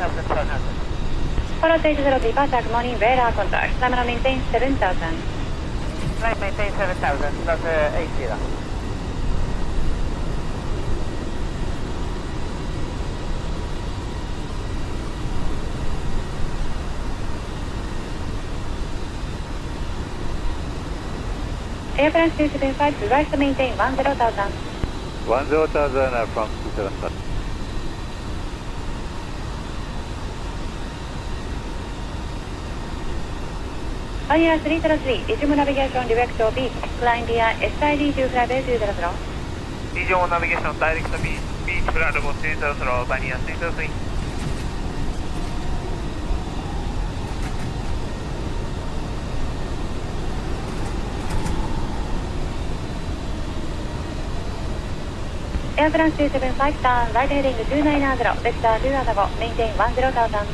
Follow stage 0 departure, good morning, radar contact. Climb and maintain 7000. Climb maintain 7000, plus 80. Airlines 275, rise to maintain 10,000. 10,000 from 275. Pioneer 303, resume navigation direct to beach, climb via SID to flight 200. Resume navigation direct to beach, flight 200, Pioneer 303. Airlines 275, turn right heading 290, vector 2 maintain 10,000.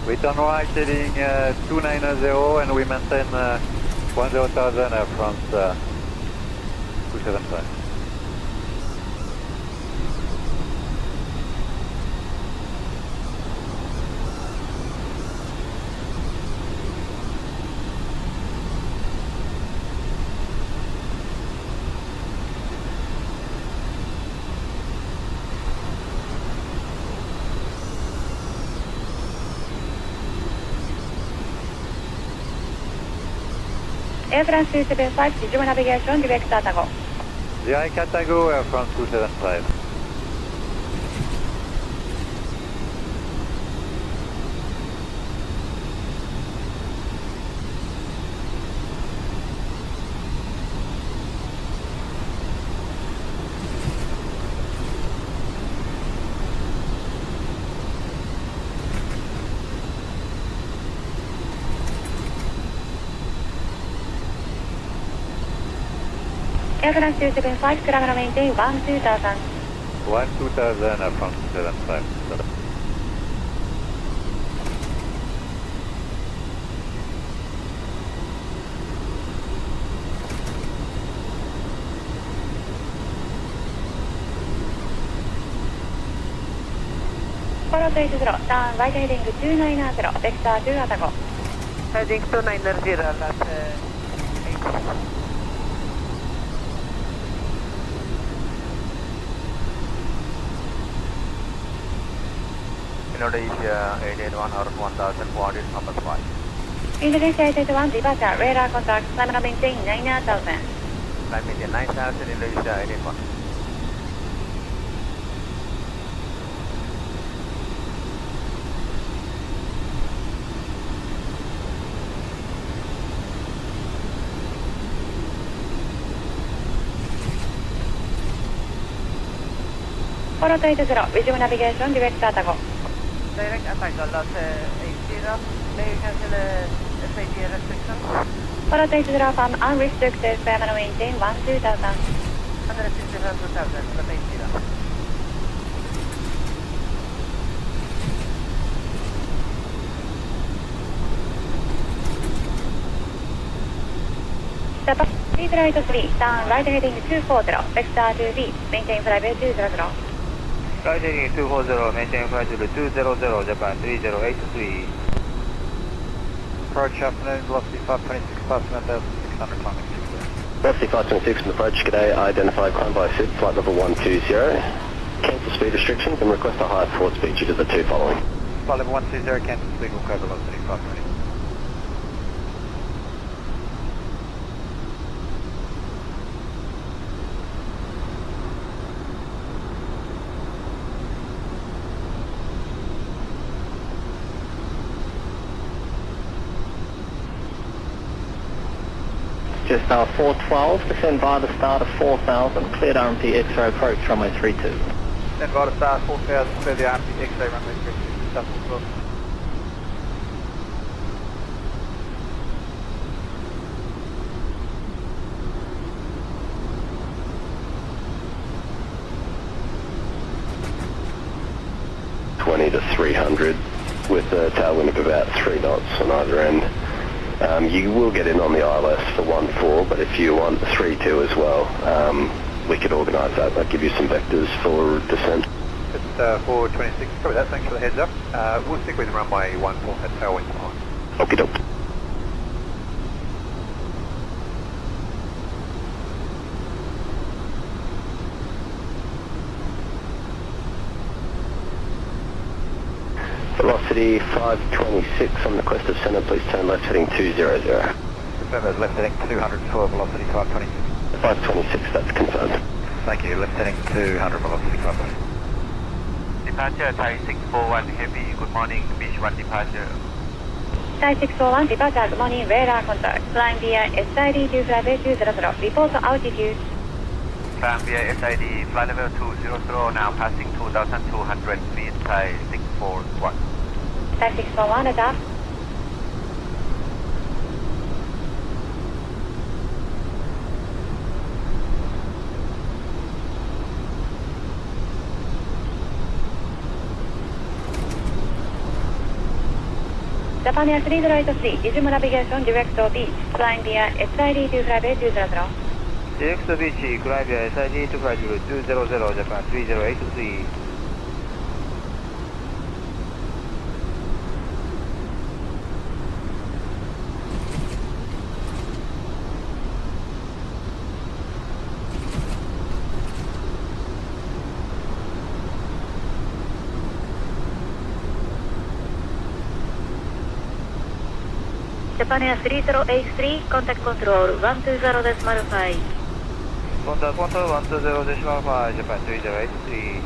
We turn right heading 290 and we maintain 10,000 from 275. Airlines 275, resume navigation direct Tatago. Direct Catago from 275. Airlines 275, climb and maintain 12,000. 12,000 from 275. Follow stage 0, turn right heading 290, vector 2 Atago. Heading 290, last 80. Indonesia 881 or 1000 coordinate number 5. Indonesia 881, departure, radar contact, climb and maintain 9,000. Climb maintain 9000, Indonesia 881. Follow stage 0, resume navigation direct Tatago. Direct attack, loss 80. May you cancel SID restriction? Follow stage 0 from unrestricted, climb and maintain 12,000. 167 2000, plus 80. Step up, speed right 3, turn right heading 240, vector 2B, maintain flight 200. Right heading 240, maintain flight 200, Japan 3083. Approach afternoon, velocity 526, past 1,600 climbing 60. Velocity 526 from approach, g'day, identify climb by SID, flight level 120. Cancel speed restrictions and request a higher forward speed due to the two following. Flight level 120, cancel speed, will cover velocity 520. Just 412, descend by the start of 4000, cleared RMP X-ray approach runway 32. Stand by the start 4000, clear the RMP X-ray runway 32, Southwest 12. To 300 with a tailwind of about 3 knots on either end. You will get in on the ILS for 1-4, but if you want 3-2 as well, we could organise that. I'll give you some vectors for descent. 426, probably that, thanks for the heads up. We'll stick with runway 14 at tailwind time. Okie doke. Velocity 526 on the crest of centre, please turn left heading 200. Confirm as left heading 200 for velocity 526. 526, that's confirmed. Thank you, left heading 200 velocity 526. Departure Thai 641 Heavy, good morning, beach 1 departure. Thai 641 departure, good morning, radar contact. Flying via SID 200, report altitude. Flying via SID, flight level 200, now passing 2,200 feet, Thai 641. Thai 641, adapt. Japan Air 3 right 3, resume navigation direct to beach, flying via SID 200. Direct to beach, fly via SID 200, Japan 3083. Japan Air 3083, contact control 120.5. Contact control 120.5, Japan 3083.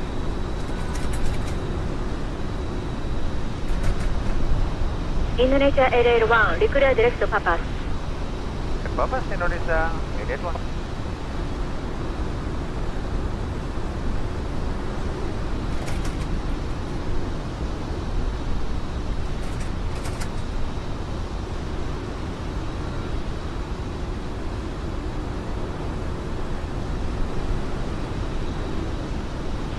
Indonesia 881, declare direct to Papas. Papas Indonesia 881.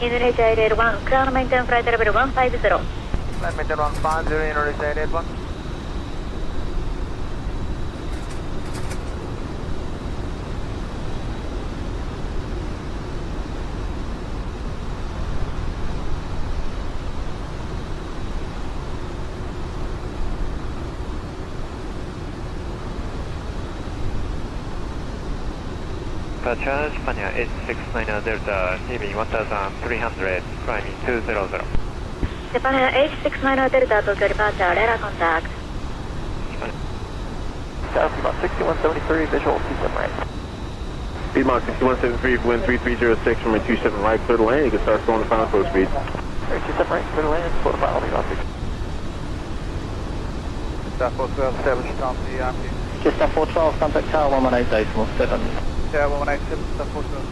Indonesia 881, ground maintain flight level 150. Flight maintain 150, Indonesia 881. Departure Spania 869 Delta, TV 1300, climbing 200. Japan Air 869 Delta, Tokyo departure, radar contact. South 6173, visual 27 right. Piedmont 6173, wind 3306, runway 27 right, clear to land. You can start slowing the final close speed. 27 right, clear to land, slow to final, leave on 6. South 412, stop the RP. Just South 412, contact tower 118, 7. Tower 187, South 412.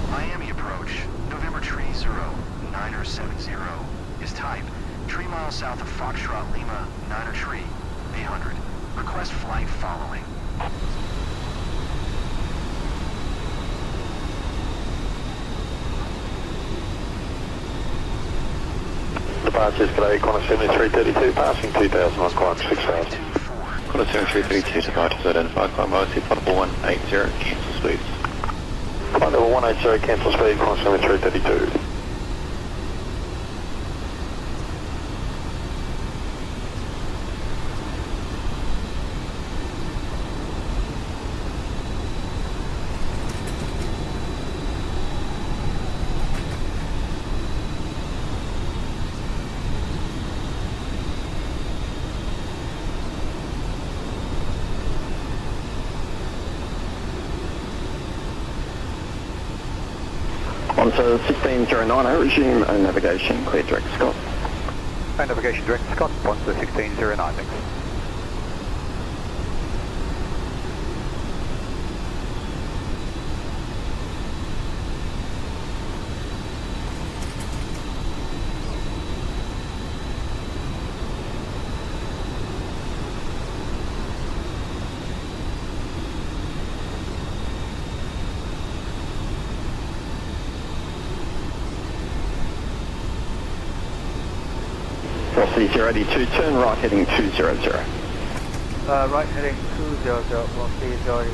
Miami approach, November Tree 0970 is type 3 miles south of Foxtrot Lima, 9er Tree, 800. Request flight following. Departure is today, Qantas 7332, passing 2000 on climb 6000. Qantas 7332, departures identified, climb velocity, flight level 180, cancel speeds. Flight level 180, cancel speed, Qantas 7332. On to 1609, resume navigation, clear direct Scott. Navigation direct Scott, on to 1609, thanks. Velocity 082, turn right heading 200. Right heading 200, velocity 080.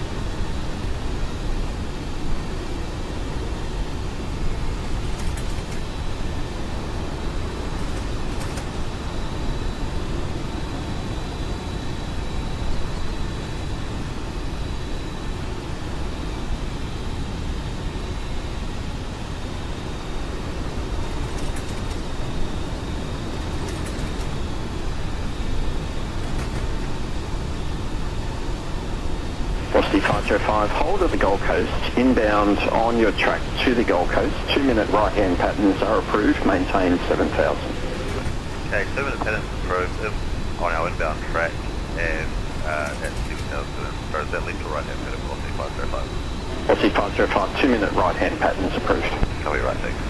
Velocity 505, hold at the Gold Coast, inbound on your track to the Gold Coast. 2-minute right-hand patterns are approved, maintain 7,000. Okay, 7-minute patterns approved on our inbound track and at 6,000, first that left to right-hand pattern, Velocity 505. Velocity 505, 2-minute right-hand patterns approved. Copy, right, thanks.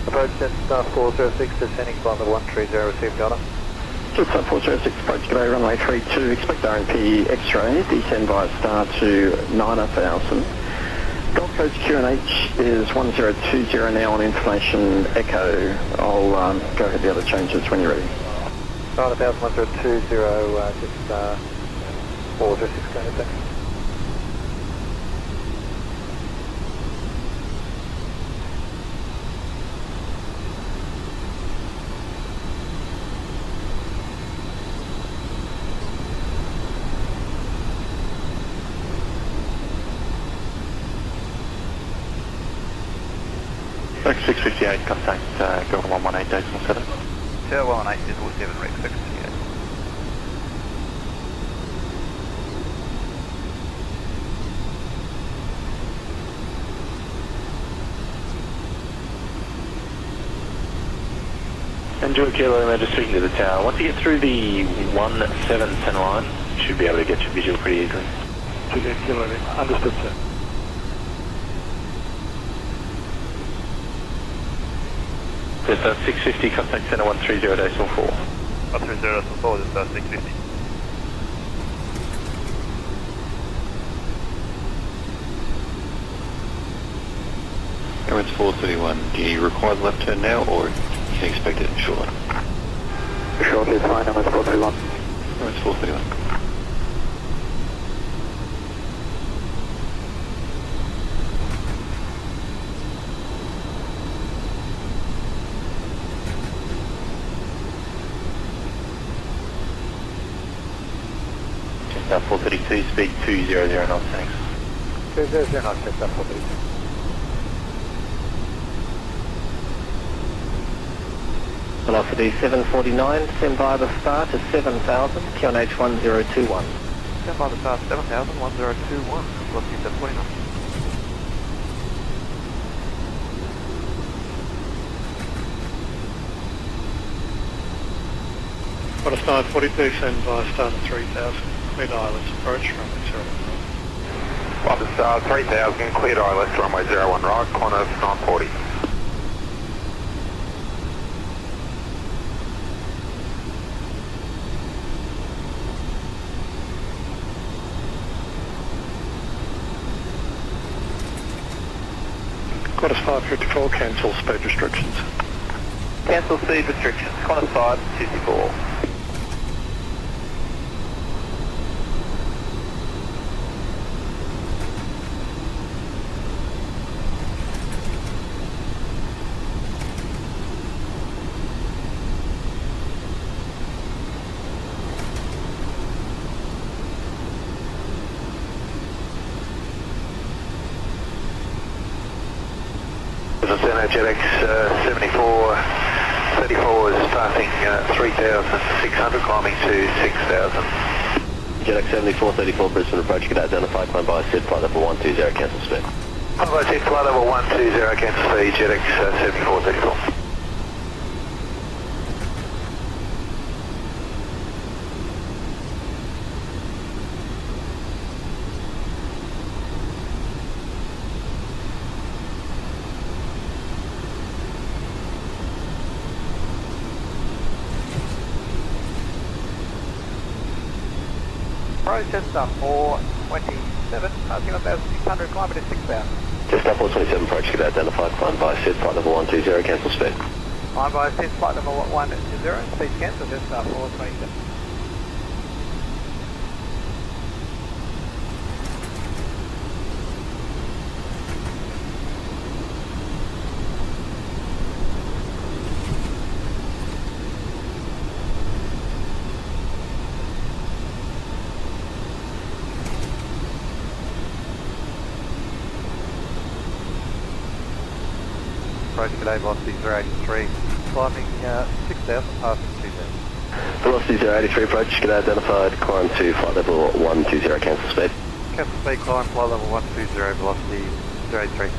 Approach Jetstar 406, descending climb level 130, received Ghana. Jetstar 406, approach G'day, runway 32, expect RNP X-ray, descend via star to 9,000. Gold Coast QNH is 1020 now on information echo. I'll go ahead with the other changes when you're ready. 9,000, 1020, Jetstar 406, go ahead, thanks. Rex 658, contact Golden 118 decimal 7. Tower 118 decimal 7, Rex 658. Enjoy Kilo, I'm just speaking to the tower. Once you get through the 17 center line, you should be able to get your visual pretty easily. Juliet Kilo, understood, sir. There's 650, contact center 130 decimal 4. 130 decimal 4, this is 650. Emirates 431, do you require the left turn now or you can expect it shortly? Shortly, it's fine, Emirates 431. Emirates 431. Jetstar 432, speed 200 knots, thanks. 200 knots, Jetstar 432. Velocity 749, send via the star to 7,000, QNH 1021. Stand by the star 7,000, 1021, velocity 749. Qantas 942, send via star to 3,000, cleared ILS approach, runway 01 right. Qantas Star 3000, cleared ILS, runway 01 right, Qantas 940. Qantas 554, cancel speed restrictions. Cancel speed restrictions, Qantas 554. JetX 7434 is passing 3,600, climbing to 6,000. JetX 7434, Brisbane approach, get identified, climb by SID, flight level 120, cancel speed. Climb by SID, flight level 120, cancel speed, JetX 7434. Jetstar 427, passing 1,600, climbing to 6,000. Jetstar 427 approach, get identified, climb by SID, flight level 120, cancel speed. Climb by SID, flight level 120, speed cancel, Jetstar 427. approach today, velocity 083, climbing 6,000, passing 2,000. Velocity 083 approach, g'day, identified, climb to flight level 120, cancel speed. Cancel speed, climb, flight level 120, velocity 083.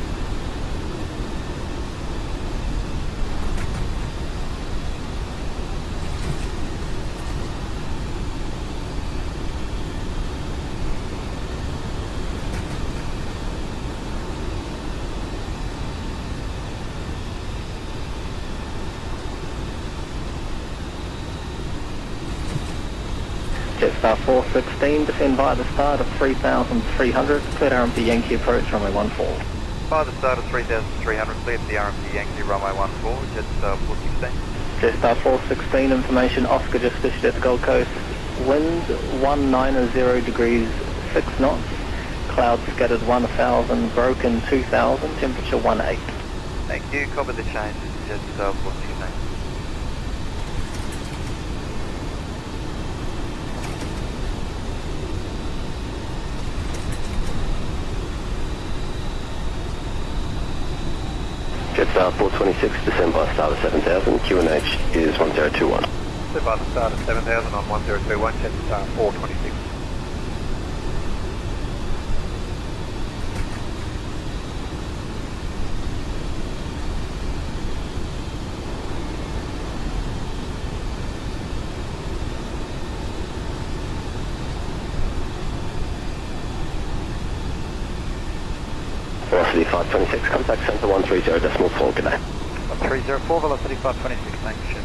Jetstar 416, descend via the start of 3,300, cleared RMP Yankee approach, runway 14. By the start of 3,300, cleared the RMP Yankee, runway 14, Jetstar 416. Jetstar 416, information, Oscar just issued at the Gold Coast, wind 190 degrees 6 knots, clouds scattered 1,000, broken 2,000, temperature 18. Thank you, copy the change, Jetstar 416. Jetstar 426, descend by start of 7,000, QNH is 1021. So by the start of 7,000 on 1021, Jetstar 426. Velocity 526, contact centre 130.4, g'day. 1304, velocity 526, thanks, ship.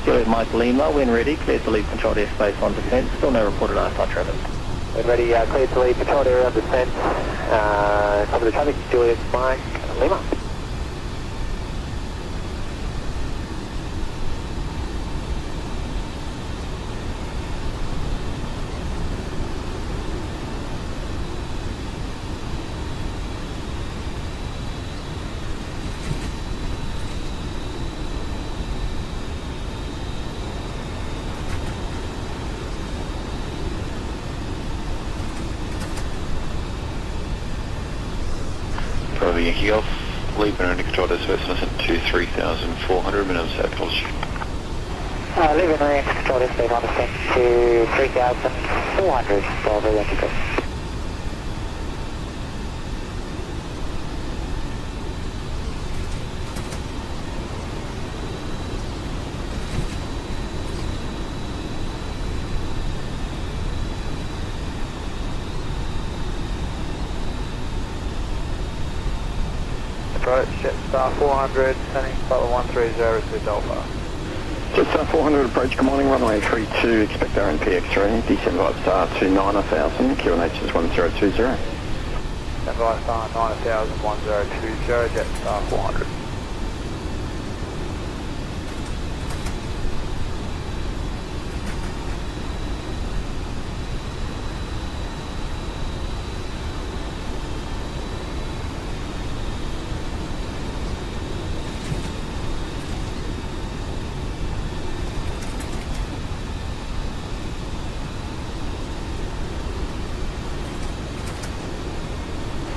Juliet Mike Lima, when ready, cleared to leave controlled airspace on descent, still no reported IFR traffic. When ready, cleared to leave controlled area on descent, cover the traffic, Juliet Mike Lima. Bravo Yankee Golf, leave and control airspace on descent to 3,400, minimum safe altitude. Leave and control airspace on descent to 3,400, Bravo Yankee Golf. Approach, Jetstar 400, sending flight 130 to Delta. Jetstar 400 approach, good morning, runway 32, expect RNP X-ray, descend via star to 9,000, QNH is 1020. Stand by star 9000, 1020, Jetstar 400.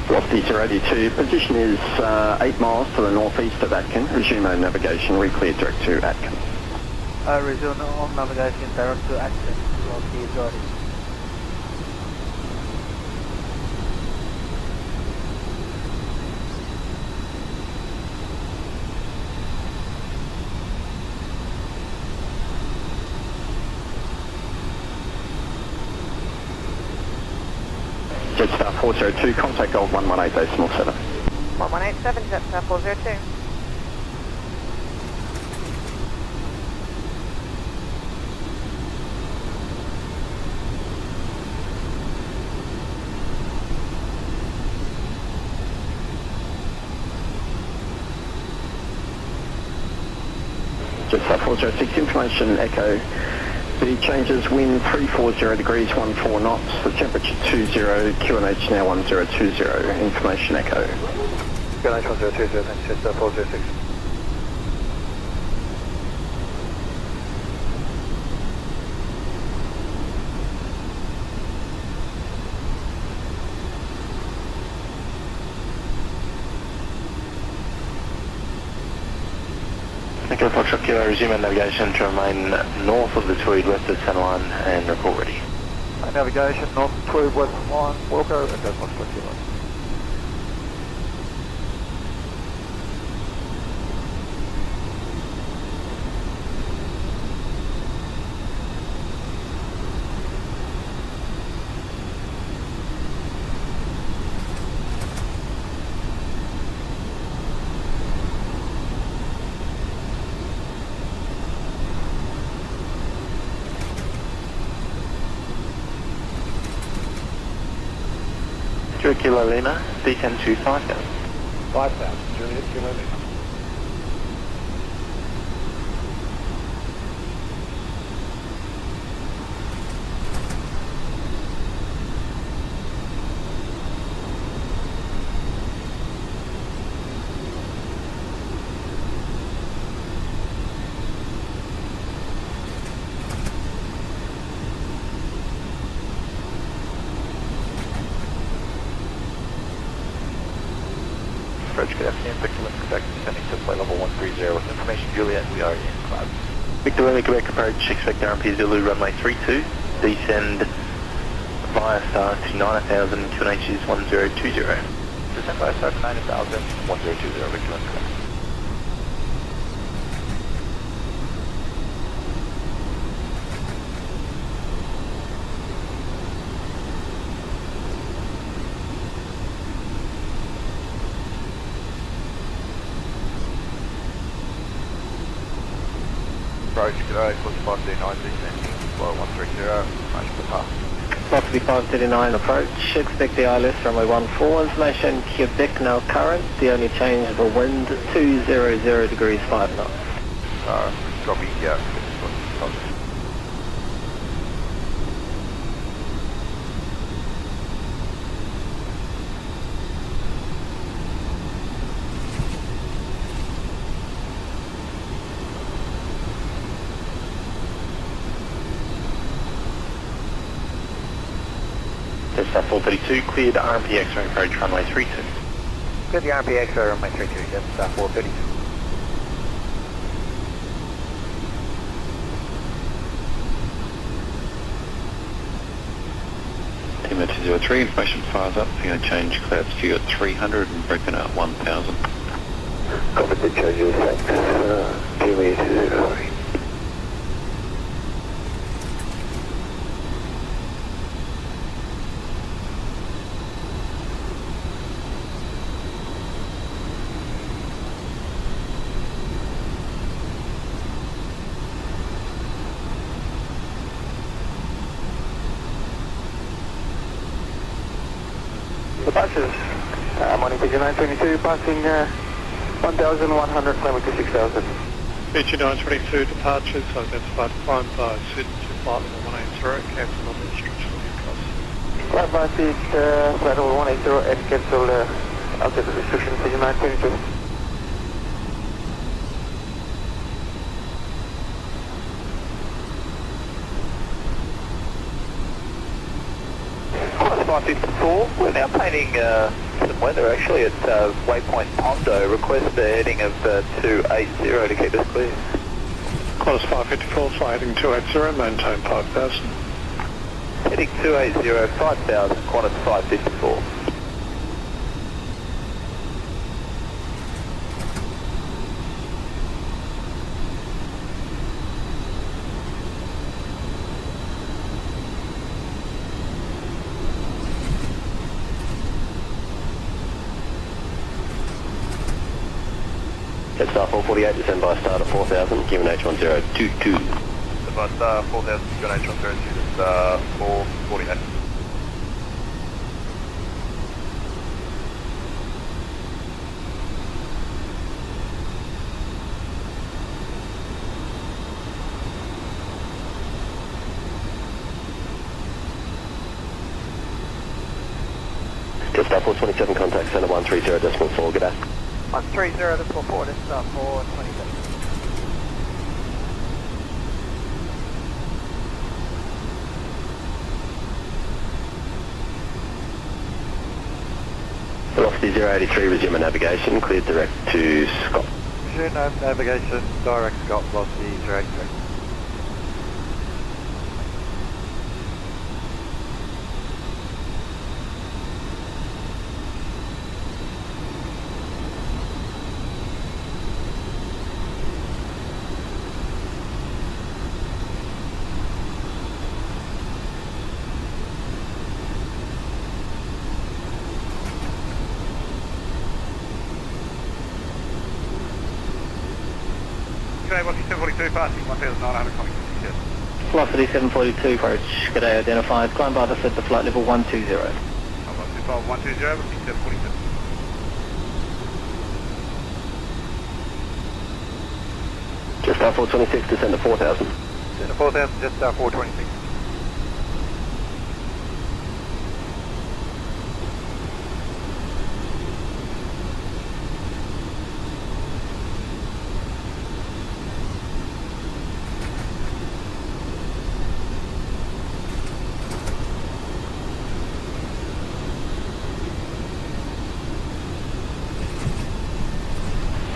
Velocity 082, position is 8 miles to the northeast of Atkin, resume on navigation, re-clear direct to Atkin. Resume on navigation direct to Atkin, velocity 082. Jetstar 402, contact Gold 118.7. 1187, Jetstar 402. Jetstar 406, information echo. The changes, wind 340 degrees 14 knots, the temperature 20, QNH now 1020, information echo. QNH 1020, thanks, Jetstar 406. Kilo Foxtrot Kilo, resume navigation to remain north of the Tweed, west of the centerline, and report ready. Navigation, north Tweed, west line, Wilco, Echo Foxtrot Kilo. Kilo Lima, descend to 5,000. 5,000, Juliet, Kilo Lima. Approach good afternoon, Victor Lima, Quebec, descending to flight level 130 with information Juliet, we are in cloud. Victor Lima, Quebec, approach, expect RMP Zulu, runway 32, descend via star to 9,000, QNH is 1020. Descend via star to 9,000, 1020, Victor Lima, Quebec. Approach, g'day, plus 539, descending, flow 130, much for pass. 539 approach, expect the ILS runway 14, information Quebec now current, the only change of a wind 200 degrees 5 knots. Copy, yeah, Star 432, cleared RMP X-ray approach runway 32. Good, the RMP X-ray runway 32, yes, Star 432. Lima 203, information fires up, we're going to change cloud speed at 300 and broken out 1,000. Copy the changes, thanks. KMIA 203. Departures, morning PG 922, passing 1,100, climbing to 6,000. PG 922 departures, identified climb by SID to flight level 180, cancel on the restrictions across. Climb by SID, flight level 180 and cancel altitude restriction PG 922. Plus 554, we're now painting some weather actually at Waypoint Pondo. Request the heading of 280 to keep us clear. Qantas 554, fly heading 280, maintain 5,000. Heading 280, 5,000, Qantas 554. Star 448, descend by start at 4,000, given H1022. By star 4,000, QNH 102, star 448. Star 427, contact center 130.4, g'day. 130 to 44, this is Star 427. Velocity 083, resume navigation, cleared direct to Scott. Aviation and navigation, direct Scott velocity, direct. G'day, what's 742 passing 1,900 coming 66. Velocity 742 approach, g'day, identified. Climb by the set to flight level 120. 120, what's 742. Just 426, descend to 4,000. Descend to 4,000, just 426.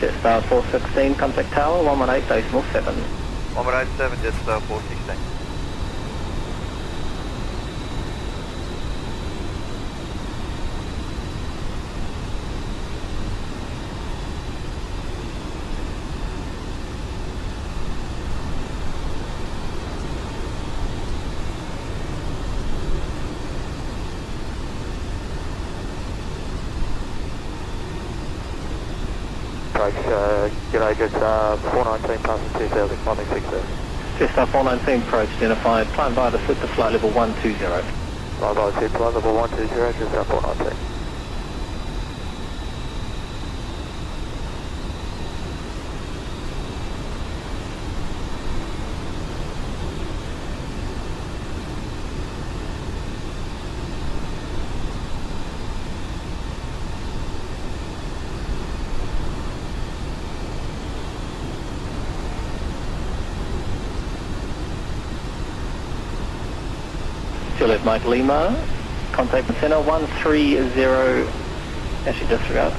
Jetstar 416, contact tower 118.7. 187, Jetstar 416. G'day, Jetstar 419 passing 2,000, climbing 60. Jetstar 419 approach, identified. Climb by the set to flight level 120. Climb by the set, flight level 120, Jetstar 419. Juliet Mike Lima, contact center 130, actually disregard.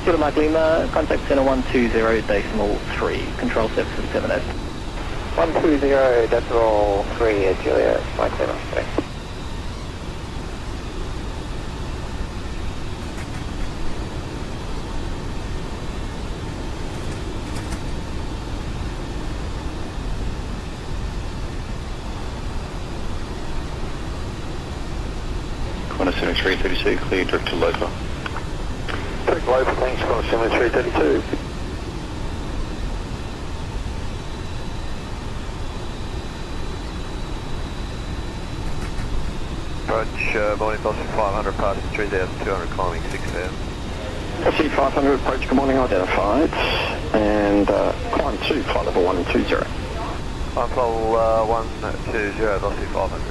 Juliet Mike Lima, contact center 120.3, control services terminated. 120.3 at Juliet Mike Lima, thanks. Continental 332, clear direct to Lofa. Direct Lofa, thanks, Continental 332. Approach, morning, velocity 500, passing 3,200, climbing 6,000. Velocity 500 approach, good morning, identified. And climb 2, flight level 120. Climb level 120, velocity 500.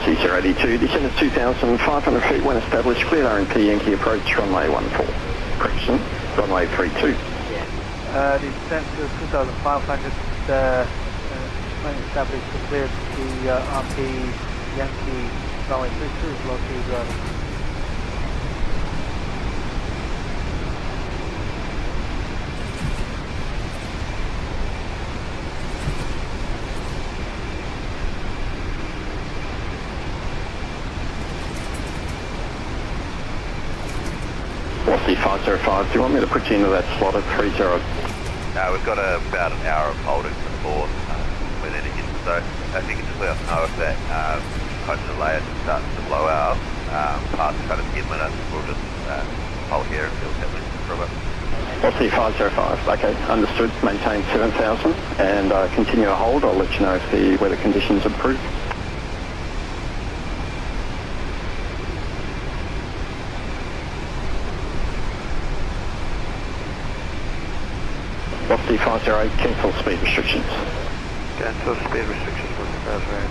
C082, descend is 2,500 feet when established, cleared RNP, Yankee approach, runway 14. Correction, runway 32. Descent to 2,500 when established, cleared the RP Yankee runway 32 is located running. What's the 505? Do you want me to put you into that slot at 30? We've got about an hour of holding before we need to hit, so if you can just let us know if that hydrogen layer starts to blow out past kind of 10 minutes, we'll just hold here until 10 minutes for a bit. What's the 505? Okay, understood. Maintain 7,000 and continue to hold. I'll let you know if the weather conditions improve. What's the 508? Cancel speed restrictions. Cancel speed restrictions for the Raspberry.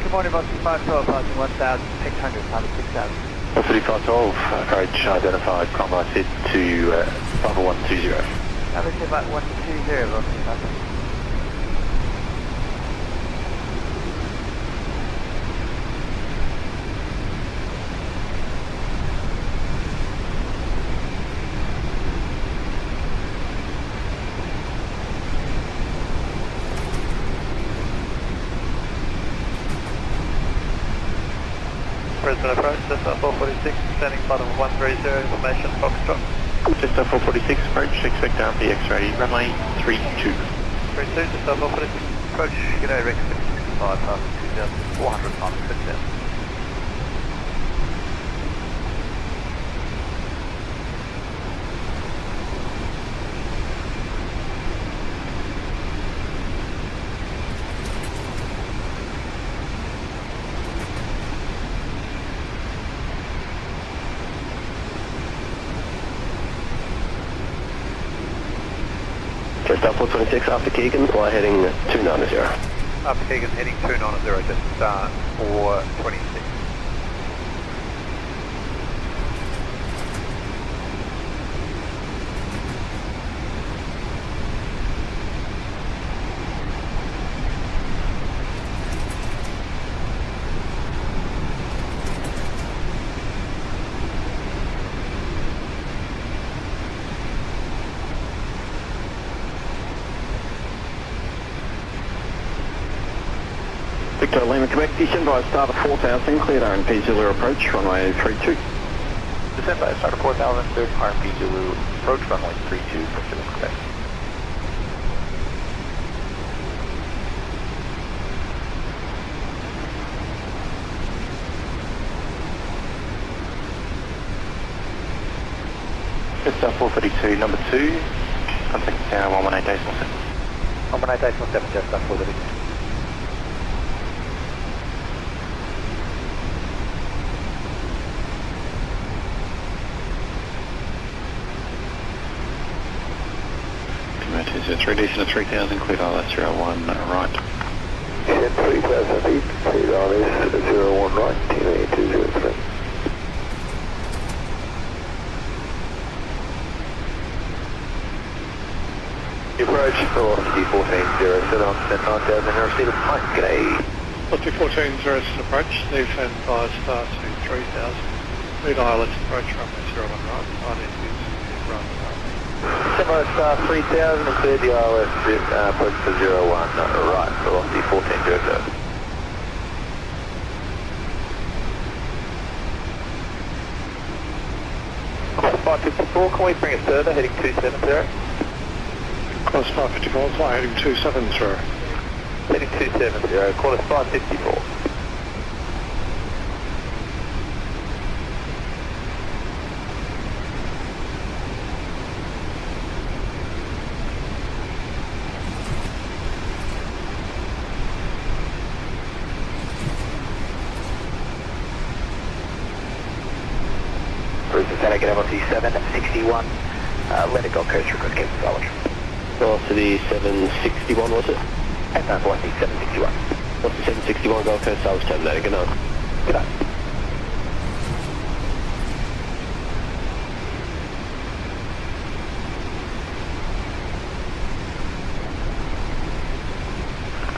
Good morning, Boston 512, passing 1,600, passing 6,000. 3512, approach identified, combo set to 5120. Average about 120, Boston 512. Brisbane approach, Cessna 446, standing bottom 130, information, Foxtrot. Cessna 446 approach, expect RP X-ray, runway 32. 32, Cessna 446 approach, g'day Rex 665, passing 2,400, passing 6,000. Cessna 426 after Keegan, fly heading 290. After Keegan, heading 290, just 426. Victor Lima, Quebec, descend by a start of 4,000, cleared RNP Zulu approach, runway 32. Descend by a start of 4,000, cleared RP Zulu approach, runway 32 for Philip, Quebec. Cessna 432, number 2, contact tower 118.7. 118.7, Cessna 432. It's 3 decent at 3,000, cleared ILS 01 right. 3,000 feet, cleared ILS 01 right, KMIA 203. Approach velocity 1407 on descent 9,000, air speed of Mike, g'day. Velocity 1407 approach, descend by start to 3,000. Lead ILS approach runway 01 right, IniBuilds run right. Semi star 3000 and cleared the ILS approach to 01 right, velocity 1407. Class 554, can we bring it further, heading 270? Class 554, fly heading 270. Heading 270, call us 554. pathetic at velocity 761. Let it go coast request Captain Salvage. Velocity 761 was it? Headline velocity 761. What's the 761 Gold Coast Salvage terminator? Good night. Good night.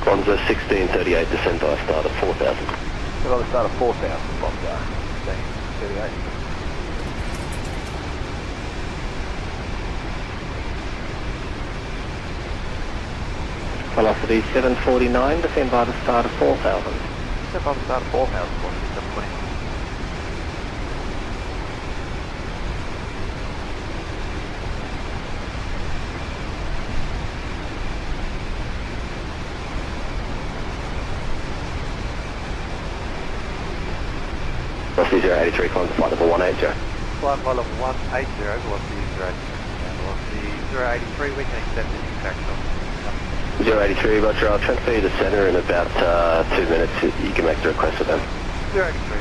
Bonza 1638, descend by a start of 4,000. So I'll start at 4,000 from 1638. Velocity 749, descend by the start of 4,000. Step on the start of 4,000, velocity 720. Velocity 083, climb to flight level 180. Flight level 180, velocity 083. Velocity 083, we can accept the impact on. 083, Roger, I'll transfer you to centre in about 2 minutes. You can make the request with them. 083.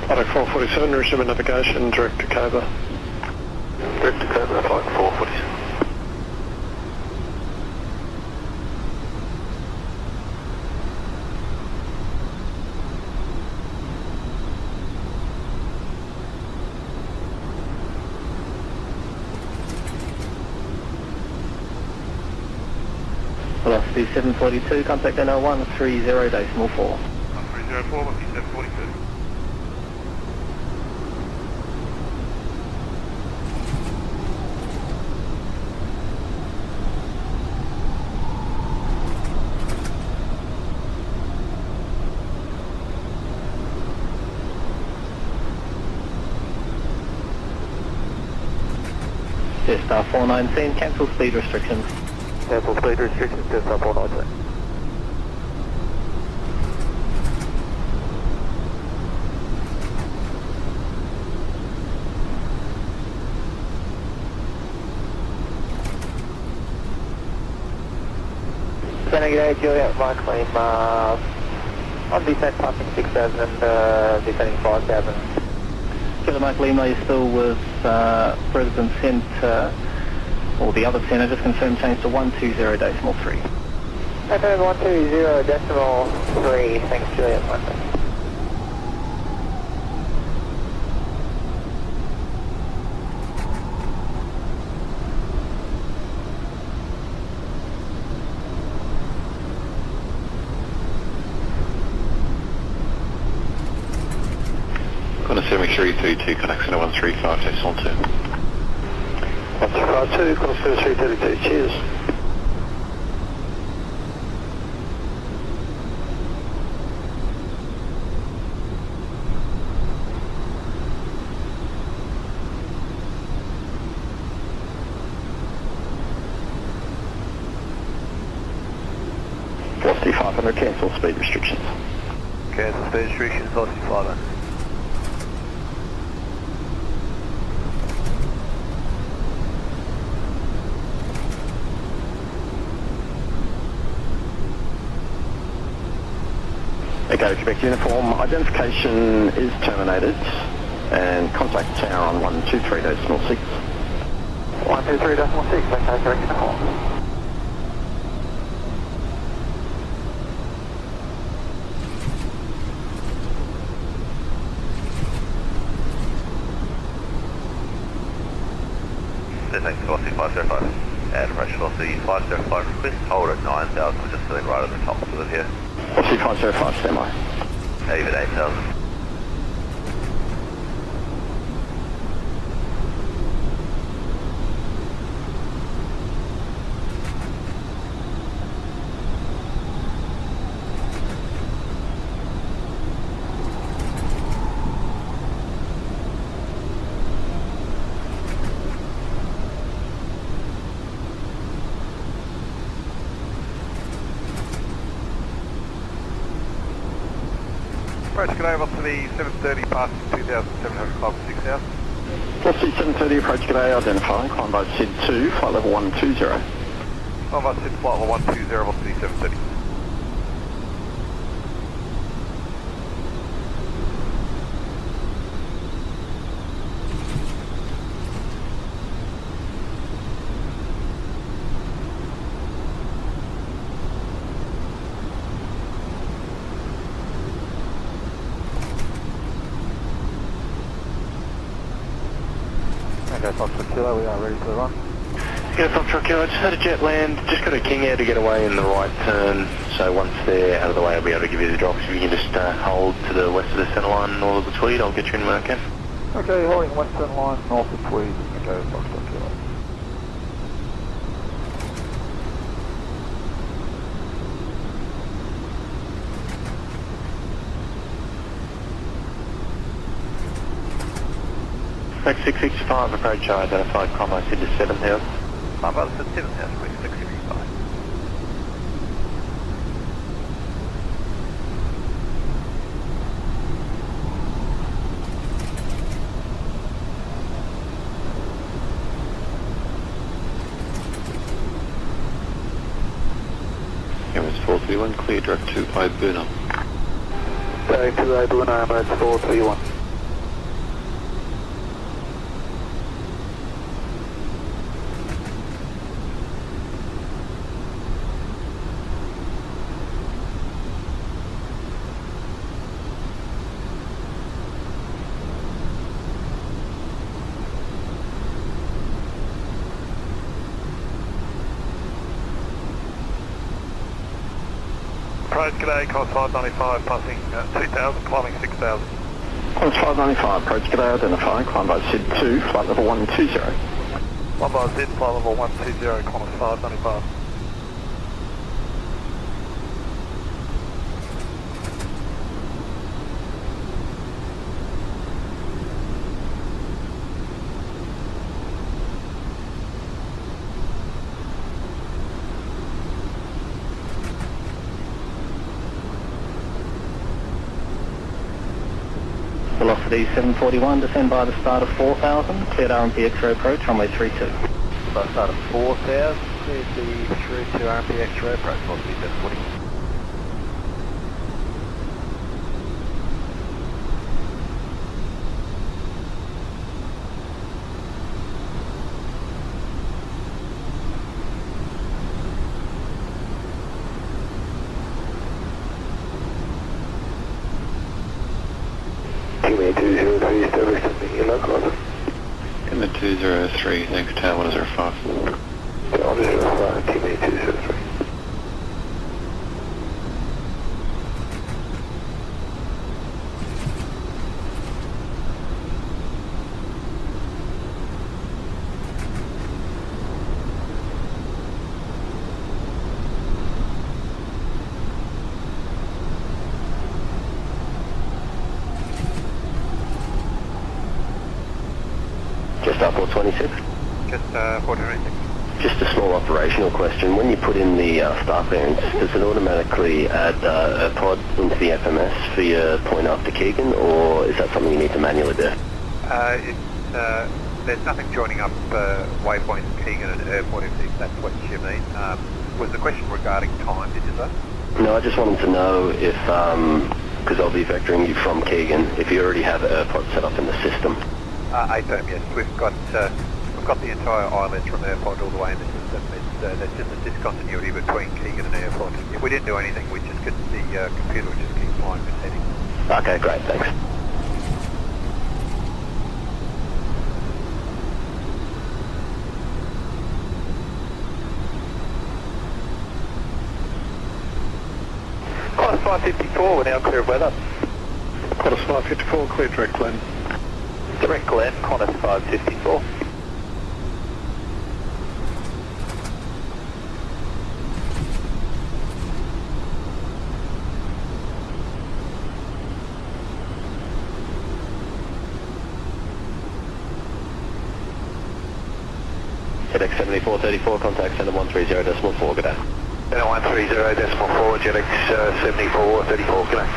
Flight 447, resume navigation, direct to Cobra. Direct to Cobra, flight 447. Velocity 742, contact NO1 30.4. 304, velocity 742. Jetstar 419, cancel speed restrictions. Cancel speed restrictions, Jetstar 419. G'day, Juliet, my claim, on descent passing 6,000 and descending 5,000. Killer Mike Lima, you're still with President Centre, or the other centre, just confirm change to 120.3. Okay, 120.3, thanks Juliet, my claim. Got a 7332, connects to 135, decimal 2. 152, got a 7332, cheers. Velocity 500, cancel speed restrictions. Cancel speed restrictions, velocity 500. Okay, Quebec uniform, identification is terminated and contact tower on 123.6. 123.6, okay, correct uniform. Thanks, velocity 505. And approach velocity 505 request, hold at 9,000, we're just sitting right at the top of it here. Velocity 505, semi. Even 8,000. Approach, good over to the 730 past 2,700 club 6,000. Velocity 730, approach g'day, identify, climb by SID 2, flight level 120. Climb by SID flight level 120, velocity 730. Okay, Foxtrot Kilo, we are ready for the run. Yeah, Foxtrot Kilo, I just had a jet land, just got a king air to get away in the right turn, so once they're out of the way I'll be able to give you the drop. If you can just hold to the west of the centre line north of the Tweed, I'll get you in when I can. Okay, holding western line, north of Tweed. Okay, Foxtrot Kilo. Max 665, approach identified, climb by SID to 7,000. Climb by SID 7,000, quick 665. Emirates 431, clear direct to Ibuna. Direct to Ibuna, Emirates 431. Approach, g'day, cost 595, passing 2,000, climbing 6,000. Course 595, approach g'day, identify, climb by SID 2, flight level 120. Climb by SID, flight level 120, climb 595. Velocity 741, descend by the start of 4,000, cleared RMP X-ray approach, runway 32. By start of 4,000, cleared the 32 RMP X-ray approach, velocity 740. KMIA 203, establish something in local. In the 203, thanks, tail 105. Tail 105, KMIA 203. Just up 426. Just 426. Just a small operational question. When you put in the start bearings, does it automatically add a pod into the FMS for your point after Keegan, or is that something you need to manually do? There's nothing joining up waypoint Keegan and airport if that's what you mean. Was the question regarding time, did you say? No, I just wanted to know if, because I'll be vectoring you from Keegan, if you already have AirPod set up in the system. ATOM, yes. We've got the entire islet from airport all the way in the system. There's just a discontinuity between Keegan and airport. If we didn't do anything, the computer would just keep flying with heading. Okay, great, thanks. Qantas 554, we're now clear of weather. Qantas 554, clear direct Glen. Direct Glen, Qantas 554. JetX 7434, contact center 130.4, good day. Center 130.4, JetX 7434, good day.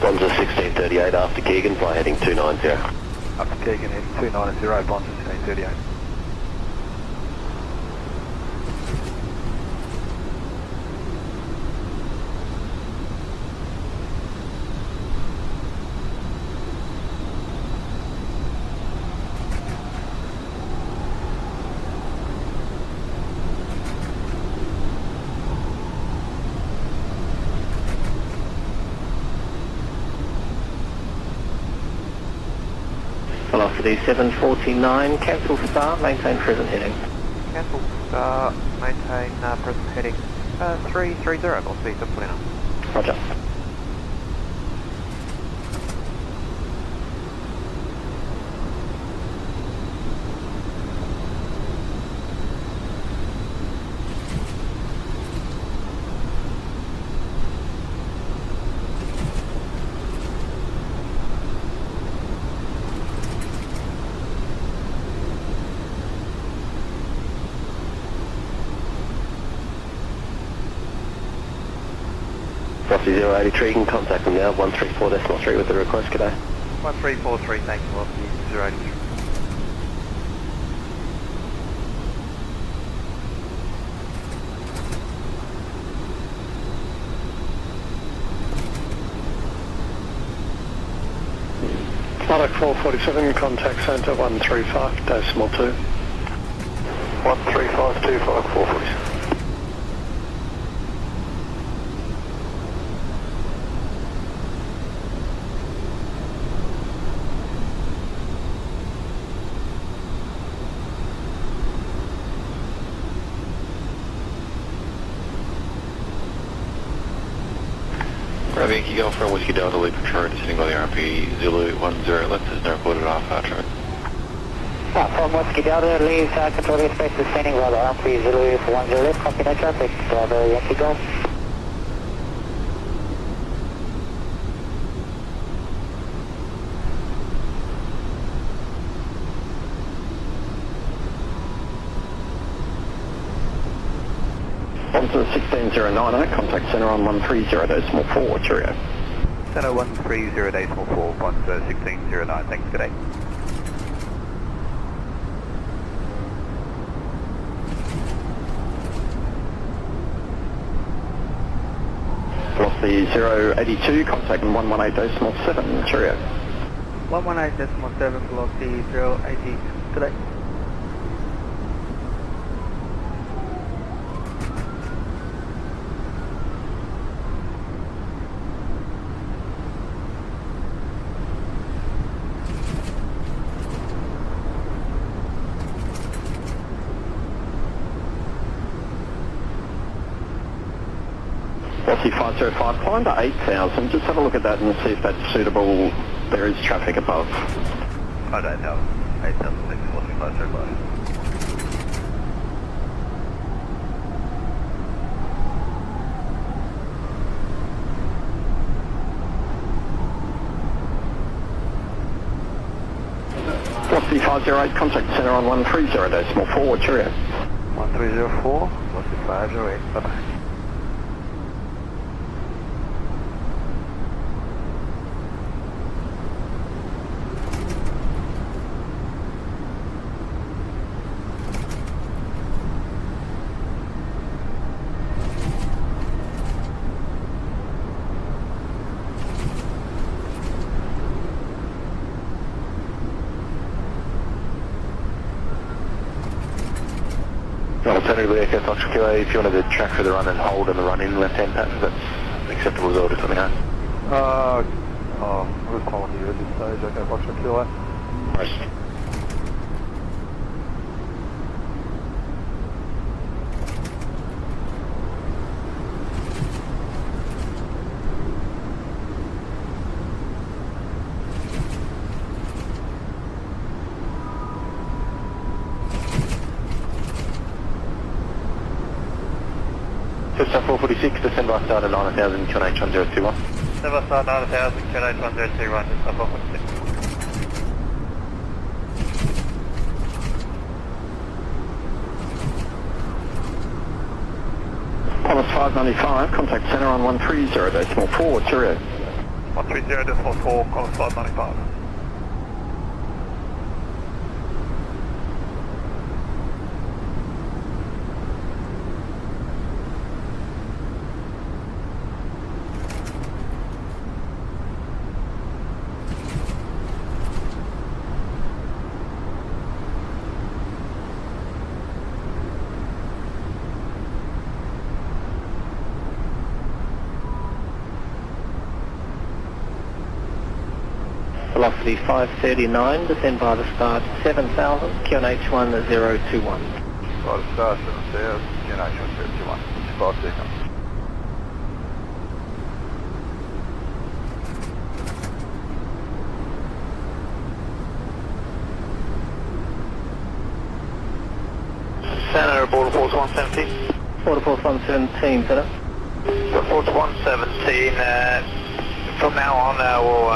Bonza 1638 after Keegan, fly heading 290. After Keegan, heading 290, Bonza 1638. Velocity 749, cancel star, maintain present heading. Cancel star, maintain present heading 330, I'll see you putting up. Roger. Velocity 083, you can contact them now, 134.3 with the request, g'day. 1343, thanks, Velocity 083. Product 447, contact centre 135.2. 13525 447. Yankee Golf from Whiskey Delta Lead Control, descending by the RMP Zulu 10 left, there's no reported off traffic. From Whiskey Delta, leave control the space descending by the RMP Zulu 10 left, copy no traffic, Bravo Yankee Golf. Bonza 16090, contact centre on 130.4, cheerio. Center 130.4, Bonza 1609, thanks, good day. Velocity 082, contact 118.7, cheerio. 118.7, velocity 080, good day. Velocity 505, climb to 8,000, just have a look at that and see if that's suitable. There is traffic above. I don't know. 8,000 feet, velocity 505. Velocity 508, contact centre on 130.4, cheerio. 1304, velocity 508, bye-bye. Alternatively, Echo Foxtrot QA, if you wanted to track for the run and hold and the run in left-hand pattern, that's acceptable as well, just let me know. We're calling you at this stage, Echo Foxtrot QA. Right. Cessna 446, descend by star to 9000, QNH 1021. Descend by star 9000, QNH 1021, Cessna 446. Thomas 595, contact centre on 130.4, cheerio. 130.4, call us 595. Velocity 539, descend by the start 7000, QNH 1021. By the start 7000, QNH 1021, 5 seconds. Center, border force 117. Border force 117, Center. Border force 117, from now on we'll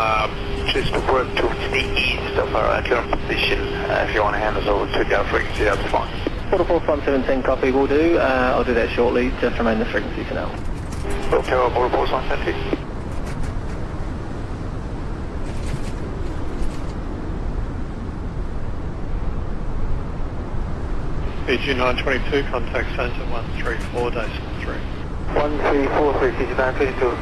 just work towards the east of our current position. If you want to hand us over to the frequency, that's fine. Border force 117, copy, will do. I'll do that shortly, just remain the frequency for now. Okay, well, border force 117. PG 922, contact centre 134.3. 1343, PG 922.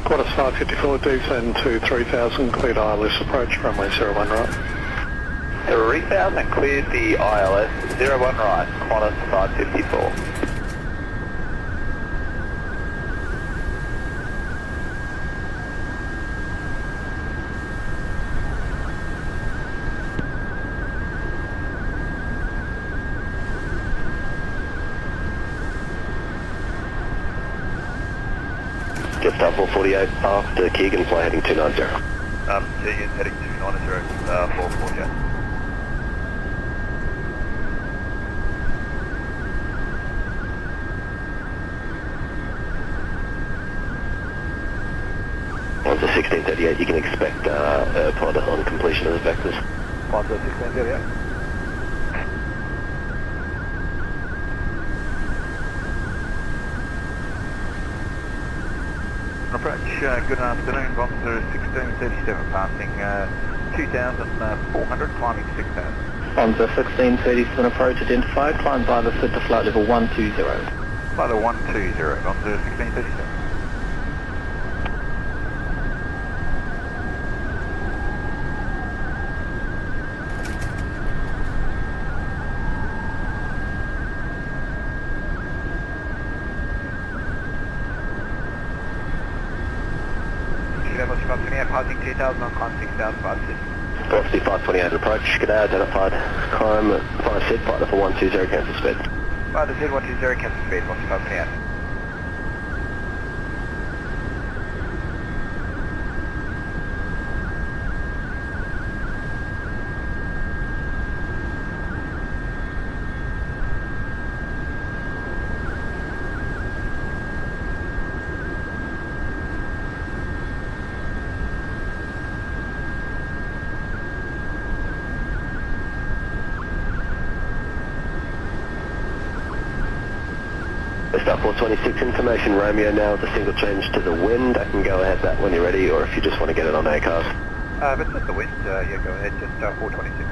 Qantas 554, descend to 3000, cleared ILS approach, runway 01 right. 3000, cleared the ILS, 01 right, Qantas 554. Just 448 after Keegan, fly heading 290. Keegan heading 290, 448. On to 1638, you can expect pod on completion of the vectors. 1 to 1638. Approach, good afternoon, Bonzer 1637, passing 2,400, climbing 6,000. Bonzer 1637 approach identified, climb by the SID to flight level 120. By the 120, Bonzer 1637. Passing 2,000 on climb 6,056. Velocity 528 approach, G'day, identified, climb 5 SID, flight level 120, cancel speed. By the Z120, cancel speed, velocity 528. Star 426 information, Romeo now with a single change to the wind. I can go ahead that when you're ready, or if you just want to get it on ACARS. If it's just the wind, yeah, go ahead, just 426.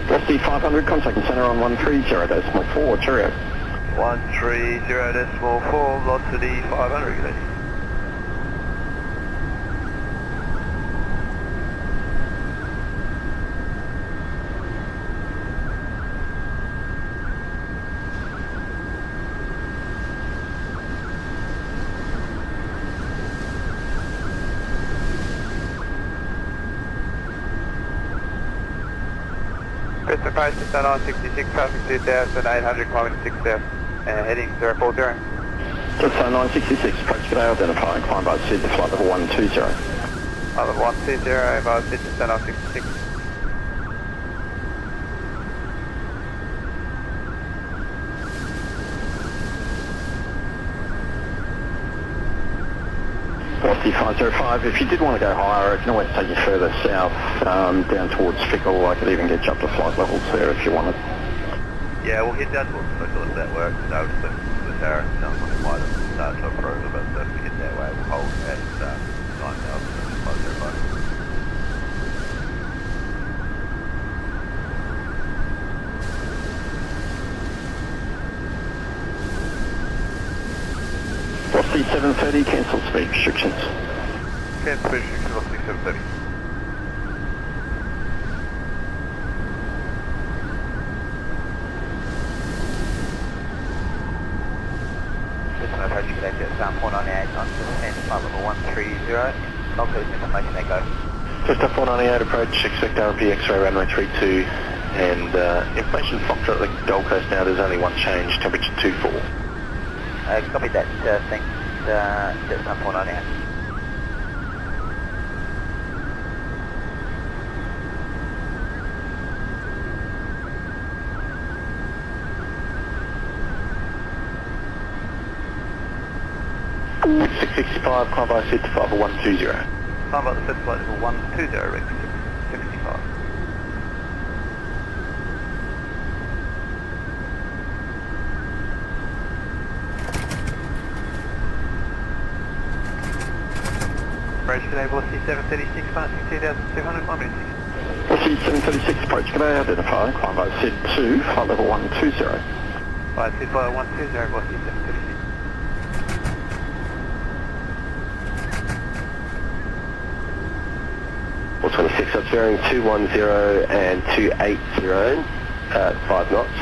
Velocity 500, contacting centre on 130.4, cheerio. 130.4, velocity 500, good day. approach to Sun on 66, traffic 2,800, climbing 6,000, heading 040. Just Sun 966, approach g'day, identifying climb by Sid to flight level 120. Flight level 120, by Sid to Sun on 66. Velocity 505, if you did want to go higher, I can always take you further south, down towards Fickle. I could even get you up to flight levels there if you wanted. Yeah, we'll head down towards Fickle if that works. So just the Sarah sounds like quite a start to approve of it, so if we get that way, we'll hold at 9,505. Velocity 730, cancel speed restrictions. Cancel speed restrictions, velocity 730. Listen, approach you today at 498 on 10, flight level 130. Not good information that go. Just up 498, approach, expect RMP X-ray runway 32, and information Foxtrot at the Gold Coast now, there's only one change, temperature 24. Copy that, thanks, just up 498. Six 665, climb by Sid to flight level 120. Climb by the Sid flight level 120, Rick, 665. Approach today, velocity 736, passing 2,200, climbing 6. Velocity 736, approach g'day, identifying climb by Sid to flight level 120. By Sid flight 120, velocity 736. Well, 26, that's bearing 210 and 280 at 5 knots.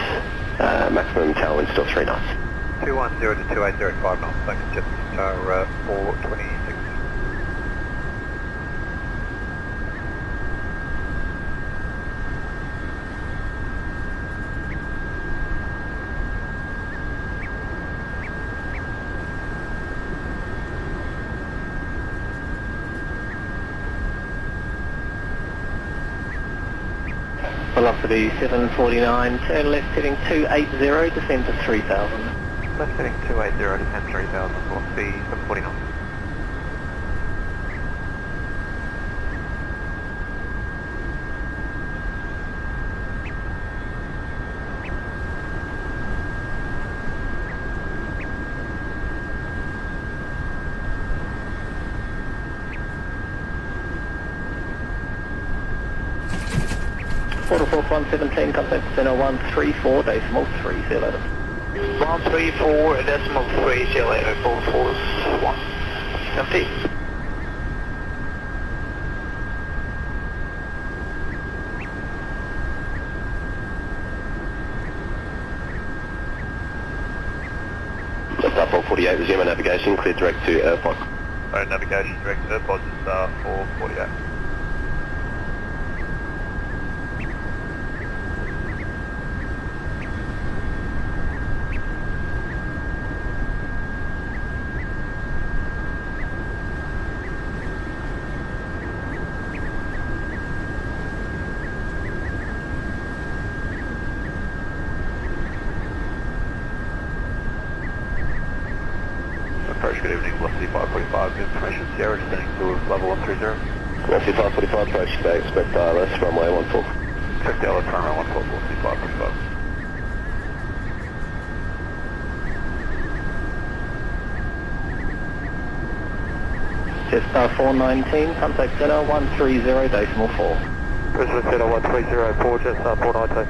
Maximum tailwind still 3 knots. 210 to 280 at 5 knots, thanks, jet star 426. Velocity 749, turn left heading 280, descend to 3000. Left heading 280, descend 3000, velocity 749. Quarter 117, contact center 134, decimal 3, see you later. 134, decimal 3, see you later, both force 1. Empty. Just up 448, resume navigation, clear direct to airport. Alright, navigation direct to airport, it's 448. Approach, good evening, velocity 545, information Sierra, descending to level 130. Velocity 545, approach today, expect ILS, runway 14. Expect ILS, runway 14, velocity 545. Jetstar 419, contact center 130, decimal 4. President Center 1304, Jetstar 419.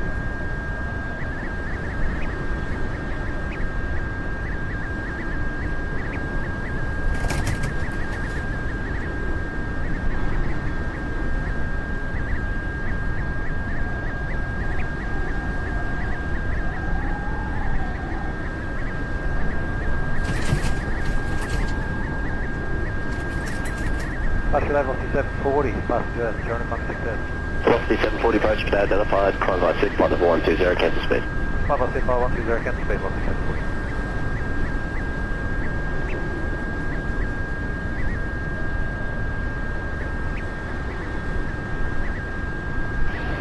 Passenger velocity 740, passenger 016,000. Velocity 740 approach, today identified, climb by SID, flight level 120, cancel speed. Climb by SID, flight 120, cancel speed, velocity 740.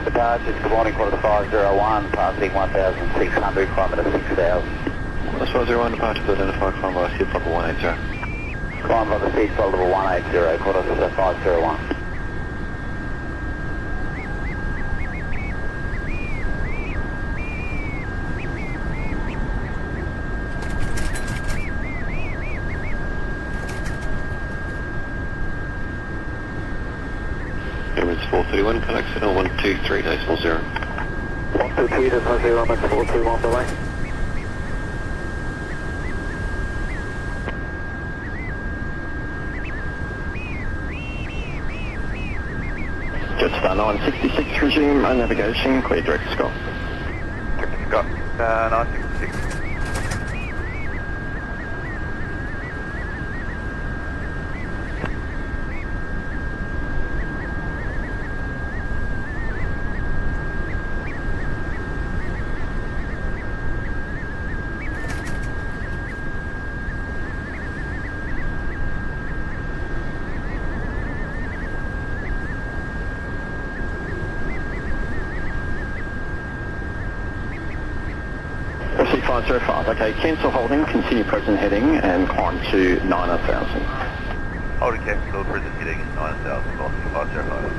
Departures, good morning, quarter to 501, passing 1,600, climb at 6,000. That's 501, departure to identify, climb by SID, flight level 180. Climb by the seat, flight level 180, quarter to 501. Airlines 431, contact signal 123.0. 123.0, max 421 delay. Jetstar 966 resume, navigation, clear direct Scott. Scott, 966. C505, okay, cancel holding, continue present heading and climb to 9,000. Holding cancel, present heading 9,000, velocity 505.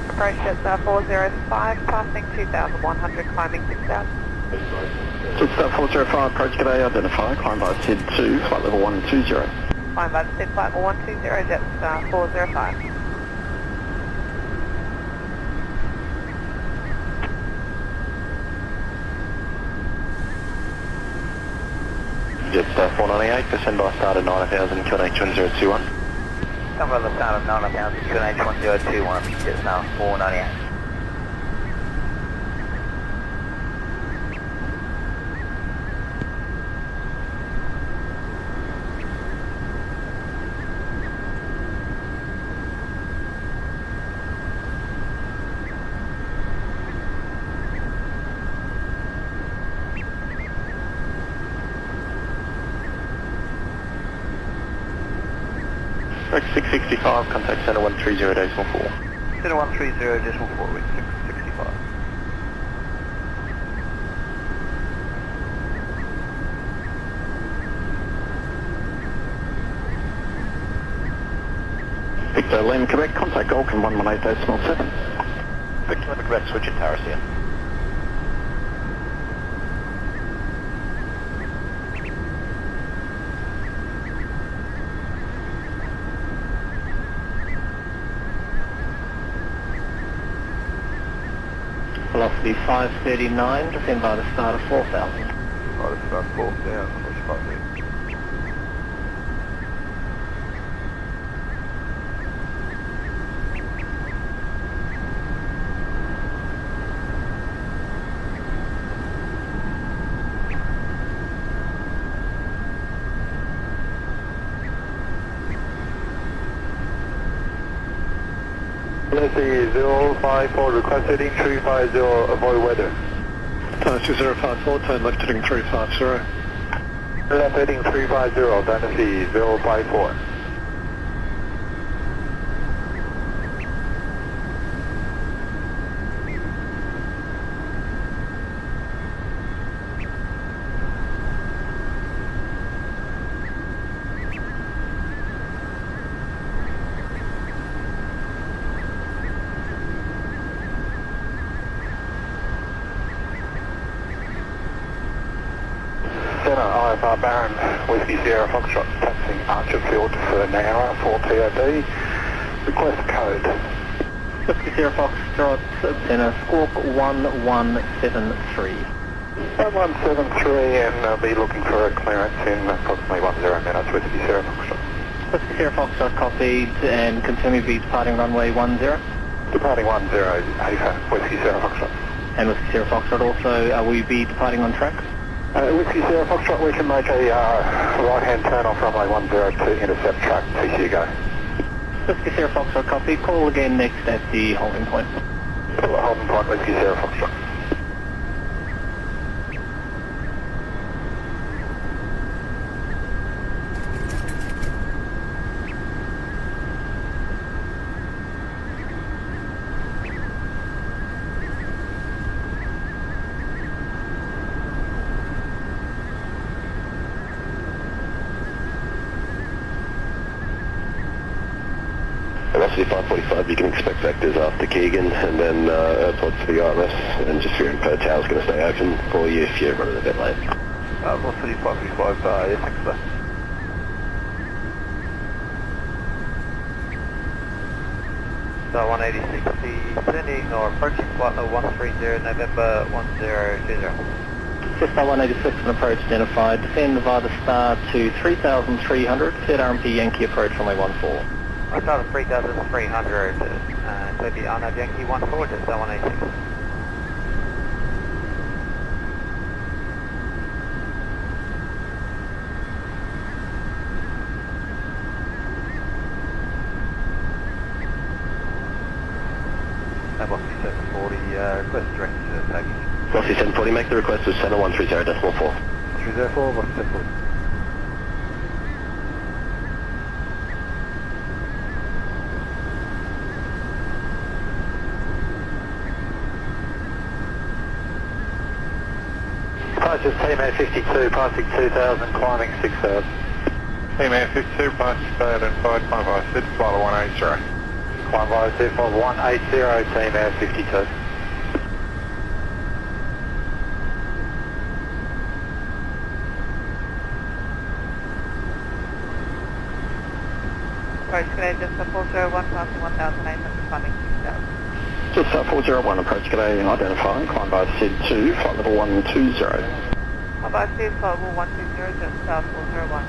Approach Jetstar 405, passing 2,100, climbing 6,000. Jetstar 405, approach today, identify, climb by SID 2, flight level 120. Climb by SID, flight level 120, Jetstar 405. Jetstar 498, descend by start at 9,000, QNH 1021. Come by the start of 9,000, QNH 1021, Jetstar 498. Rex 665, contact center 130.4. Center 130.4, Rex 665. Victor Lem, Quebec, contact Golkan 118.7. Victor Lima, Quebec, switch at Tarasian. Velocity 539, descend by the start of 4,000. By the start of 4,000, which might be. Velocity 054, request heading 350, avoid weather. 2054, turn left heading 350. Left heading 350, Dynasty 054. IFR Baron, Whiskey Sierra Foxtrot, taxiing Archer Field for Nara for POD. Request code. Whiskey Sierra Foxtrot, Center Squawk 1173. 1173, and I'll be looking for a clearance in approximately 10 minutes, Whiskey Sierra Foxtrot. Whiskey Sierra Foxtrot copied, and confirm you'll be departing runway 10. Departing 10, AFA, Whiskey Sierra Foxtrot. And Whiskey Sierra Foxtrot also, will you be departing on track? Whiskey Sierra Foxtrot, we can make a right-hand turn off runway 10 to intercept track, TC go. Whiskey Sierra Foxtrot, copy. Call again next at the holding point. Holding point, Whiskey Sierra Foxtrot. Velocity 545, you can expect vectors after Keegan, and then AirPods for the ILS, and just your info tower's going to stay open for you if you're running a bit late. Velocity 545, yes, thanks sir. So 18060 descending or approaching flight level 130 November 1020. Just 186 and approach identified. Descend via the star to 3,300. Cleared RMP Yankee approach runway 14. I started 3,300, so the Arnav Yankee 14, just 186. Velocity 740, request direct package. Velocity 740, make the request of 7130.4. 304, Velocity 740. Departure KMIA 52, passing 2000, climbing 6000. KMIA 52, passing 2000, flight via Sydney, flight 180. Climb via Sydney, flight 180, KMIA 52. Approach today, just 401, passing 1,800, climbing 6,000. Just 401, approach today, identifying, climb by SID 2, flight level 120. Climb by SID, flight level 120, just south 401.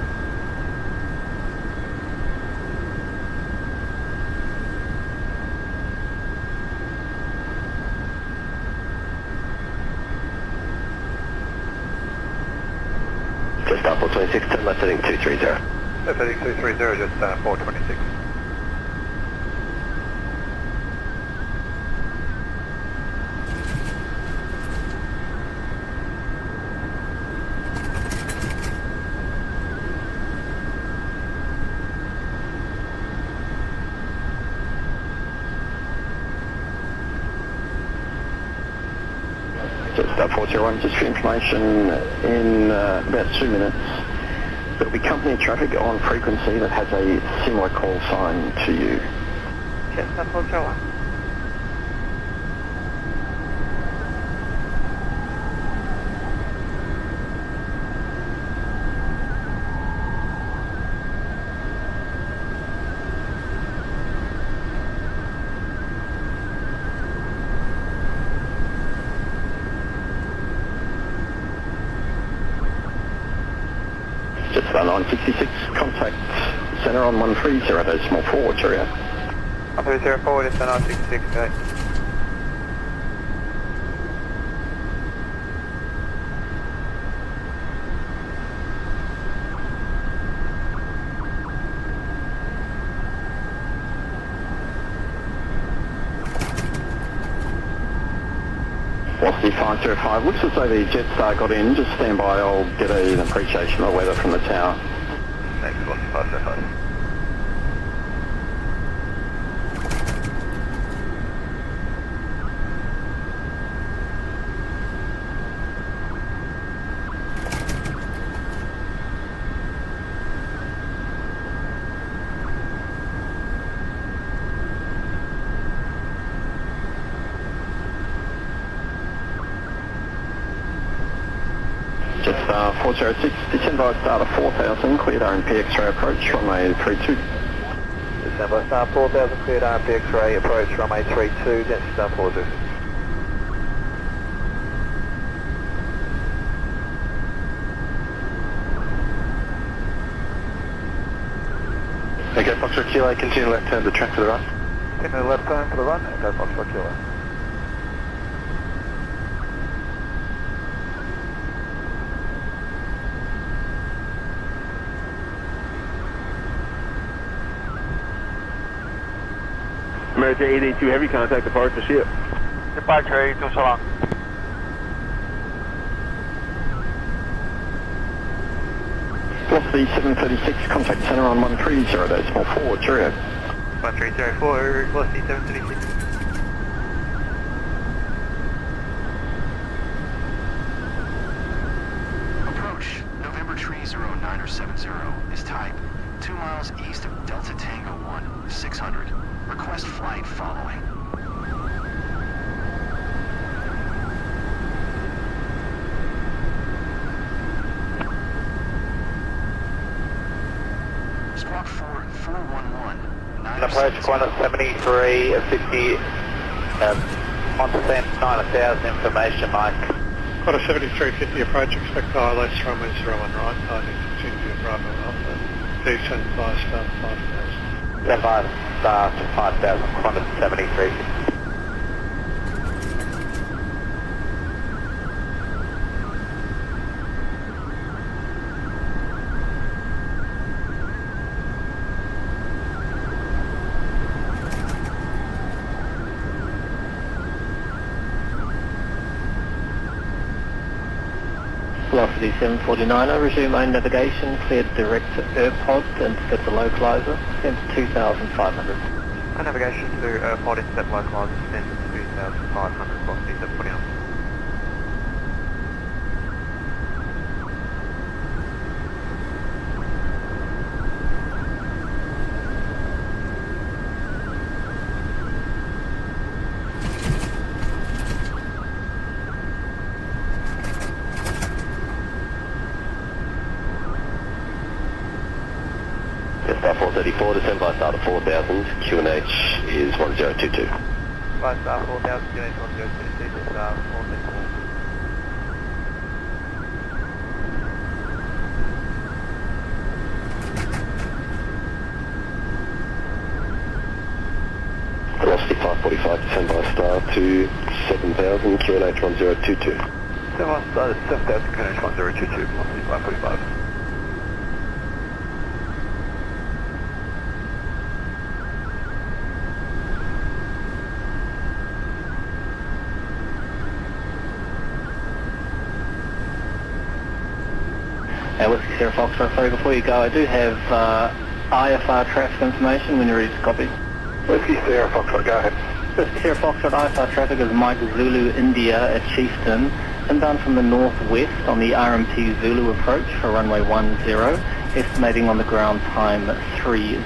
Just start 426, turn left heading 230. Left heading 230, just 426. Just 401, just for information, in about 2 minutes, there'll be company traffic on frequency that has a similar call sign to you. Just 401. Just 966, contact centre on 130.4, cheerio. 130.4, just 966, okay. Velocity 505, looks as though the Jetstar got in, just stand by, I'll get an appreciation of the weather from the tower. Thanks, Velocity 505. Jetstar 406, descend by start of 4000, cleared RMP X-ray approach, runway 32. Descend by start 4000, cleared RMP X-ray approach, runway 32, Jetstar 406. Okay, Foxtrot Kilo, continue left turn to track to the right. Continue left turn for the run, and go Foxtrot Kilo. American 882 Heavy, contact departure ship. Departure 82, so long. Velocity 736, contact center on 130.4, cheerio. 1304, velocity 736. Approach, November tree 0970 is type 2 miles east of Delta Tango 1, 600. Request flight following. Squawk 411. Approach Qantas 73, 50, on descent 9000 information, Mike. Qantas 7350 approach, expect ILS runway 01 right, guiding continue Bravo Alpha, descent via start 5000. Stand by start 5000, Qantas 7350. Velocity 749, resume main navigation, cleared direct to Airpod, intercept the localizer, descent to 2,500. My navigation to Airpod, intercept localizer, descent to 2,500, velocity 749. Star 434, descend by start of 4000, QNH is 1022. By star 4000, QNH 1022, to star 434. Velocity 545, descend by star to 7000, QNH 1022. Descend by star to 7000, QNH 1022, velocity 545. Whiskey Sierra Foxtrot, sorry, before you go, I do have IFR traffic information when you're ready to copy. Whiskey Sierra Foxtrot, go ahead. Whiskey Sierra Foxtrot, IFR traffic is Mike Zulu India at Chieftain, inbound from the northwest on the RMT Zulu approach for runway 10, estimating on the ground time 30.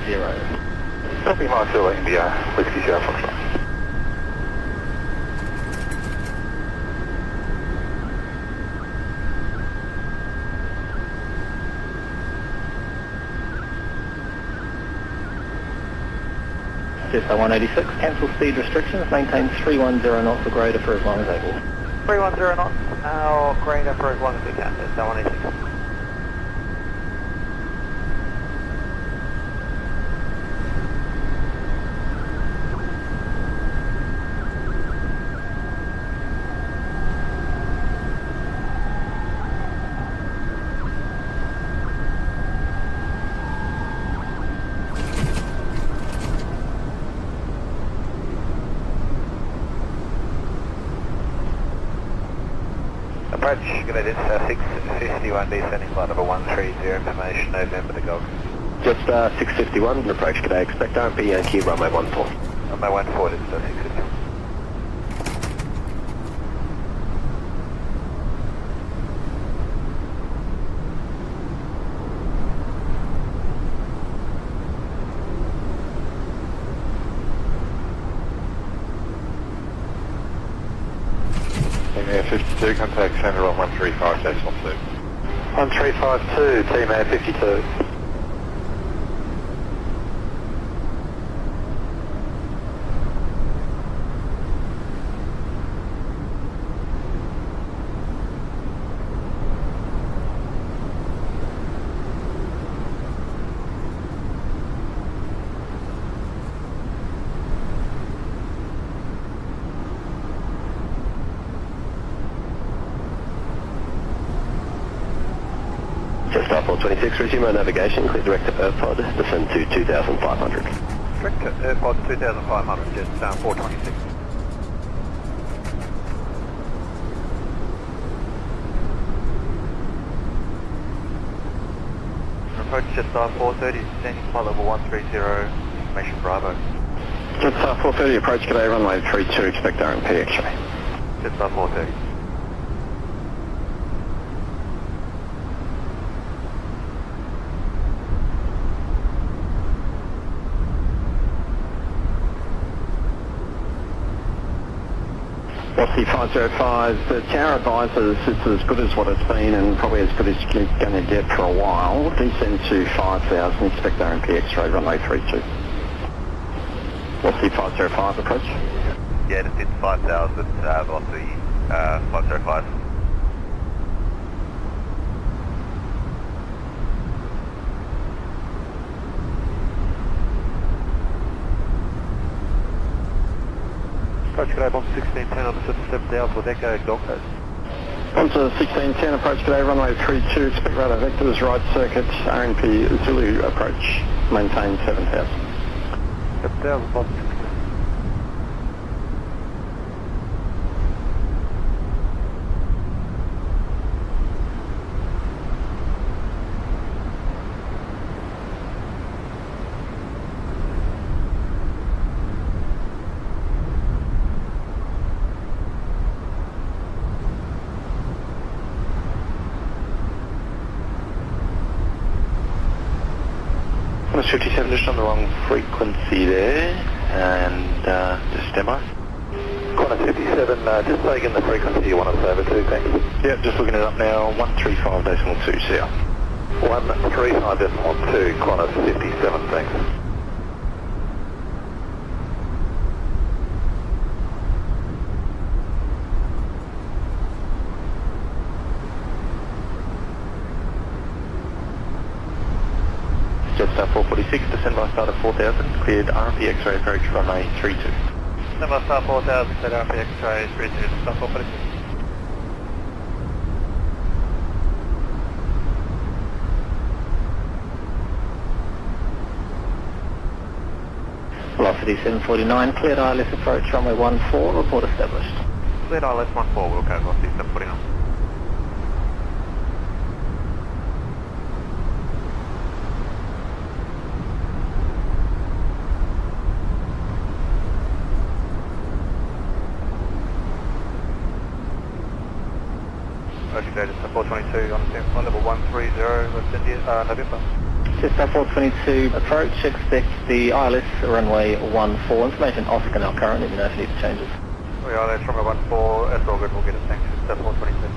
Copy Mike Zulu India, Whiskey Sierra Foxtrot. Jetstar 186, cancel speed restrictions, maintain 310 knots or greater for as long as able. 310 knots, or greater for as long as we can, Jetstar 186. Approach, United 651, descending flight number 130, information November to Golf. Just 651, approach today, expect RMP Yankee, runway 14. Runway 14, it's 651. KMIA 52, contact center on 135-12. 1352, Team Air 52. Jetstar 426, resume our navigation, clear direct to Airpod, descend to 2,500. Electric, airport 2500, just 426. Approach Jetstar 430, descending flight level 130, information Bravo. Jetstar 430, approach today, runway 32, expect RMP X-ray. Jetstar 430. Aussie 505, the tower advises it's as good as what it's been and probably as good as you're going to get for a while. Descend to 5,000, expect RMP X-ray, runway 32. Aussie 505 approach. Yeah, just hit 5,000, velocity 505. Approach G'day, Bomb 1610 on the 77,000 with Echo Gold Coast. Onto 1610, approach today, runway 32, expect radar vectors, right circuit, RNP Zulu approach, maintain 7,000. 7,000, Bomb 16. On 57, just on the wrong frequency there, and just demo. Qantas 57, just taking the frequency you want us over to, thanks. Yep, just looking it up now, 135.2 CR. 135.2, Qantas 57, thanks. Jetstar 446, descend by start of 4,000, cleared RMP X-ray approach runway 32. Descend by start 4,000, cleared RMP X-ray 32, Jetstar 446. Velocity 749, cleared ILS approach runway 14, report established. Cleared ILS 14, we'll go velocity 749. Jetstar 422 on the level 130, West India, November. Jetstar 422 approach, expect the ILS runway 14, information Oscar now current, let me know if you need changes. ILS runway 14, that's all good, we'll get it, thanks. Jetstar 422.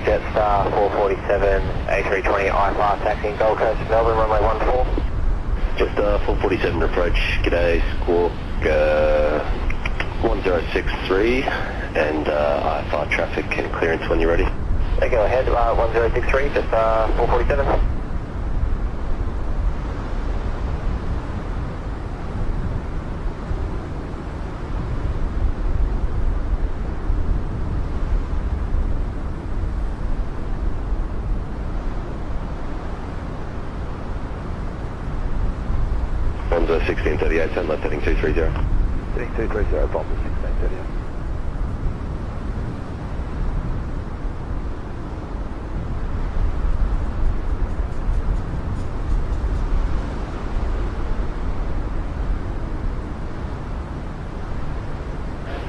Jetstar 447, A320 I-5 taxiing Gold Coast, Melbourne, runway 14. Jetstar 447 approach, g'day, squawk 1063 and I-5 traffic and clearance when you're ready. Okay, go ahead, 1063, Jetstar 447. One's 1638, turn left heading 230. Heading 230, Bomb 1638.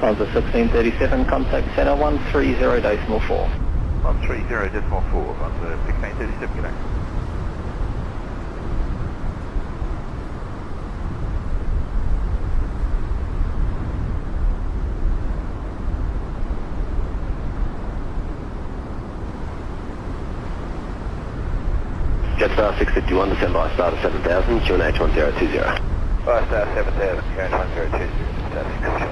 Onto 1637, contact center 130.4. 130.4 on the 1637, g'day. Jetstar 651, descend by start of 7,000, QNH 1020. By start 7,000, QNH 1020,